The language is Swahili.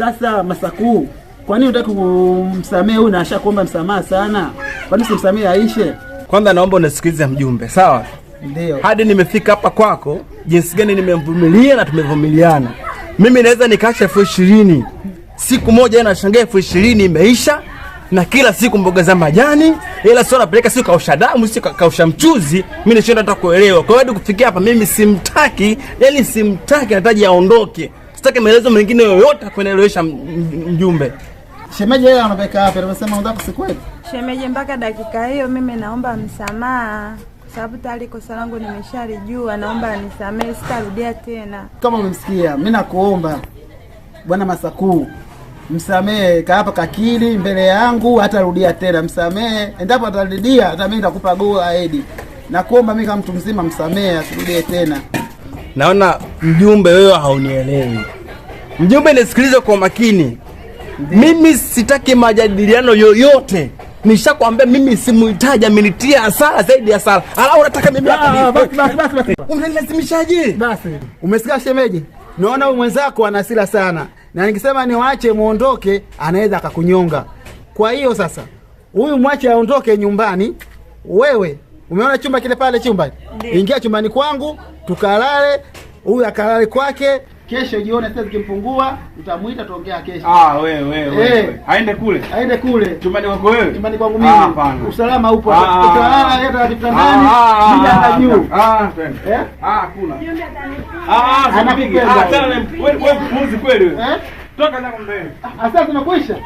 Sasa Masakuu, kwa nini unataka kumsamehe huyu na ashakuomba msamaha sana? Kwa nini simsamehe aishe? Kwanza naomba unisikilize mjumbe, sawa? Ndio. Hadi nimefika hapa kwako, jinsi gani nimemvumilia na tumevumiliana. Mimi naweza nikaacha 20,000. Siku moja nashangaa 20,000 imeisha na kila siku mboga za majani, ila sio napeleka siku kausha damu, siku kausha mchuzi, mimi nishinda hata kuelewa. Kwa hiyo kufikia hapa mimi simtaki, yani simtaki, nataji aondoke. Sitaki maelezo mengine yoyote kuendelesha mjumbe. Shemeji yeye anapeka hapa, anasema unataka sikweli. Shemeji, mpaka dakika hiyo mimi naomba msamaha kwa sababu tayari kosa langu nimeshalijua, naomba nisamehe, sitarudia tena. Kama umemsikia, mimi nakuomba Bwana Masakuu, msamehe hapa kakili mbele yangu, hata rudia tena, msamehe. Endapo atarudia hata mimi nitakupa go ahead. Nakuomba mimi kama mtu mzima msamehe, asirudie tena. Naona mjumbe wewe haunielewi. Mjumbe nisikilize kwa makini. Mimi sitaki majadiliano yoyote. Nishakwambia mimi simuhitaji, amenitia hasara zaidi ya hasara. Ala unataka mimi basi. Unanilazimishaje? Basi. Umesikia shemeji? Naona wewe mwenzako ana hasira sana. Na nikisema niwaache muondoke, anaweza akakunyonga. Kwa hiyo sasa, huyu mwache aondoke nyumbani. Wewe umeona chumba kile pale chumba? Ingia chumbani kwangu, tukalale, huyu akalale kwake. Kesho jione sasa zikimpungua, utamuita tuongea kesho. Wewe. Aende kule. Aende kule. Chumbani kwako wewe? Chumbani kwangu mimi. Usalama upo. Tutalala hata kitandani, bila juu. Twende. Kuna. Anapiga. Tena wewe mpuzi kweli wewe. Toka ndani mbele. Sasa tumekwisha.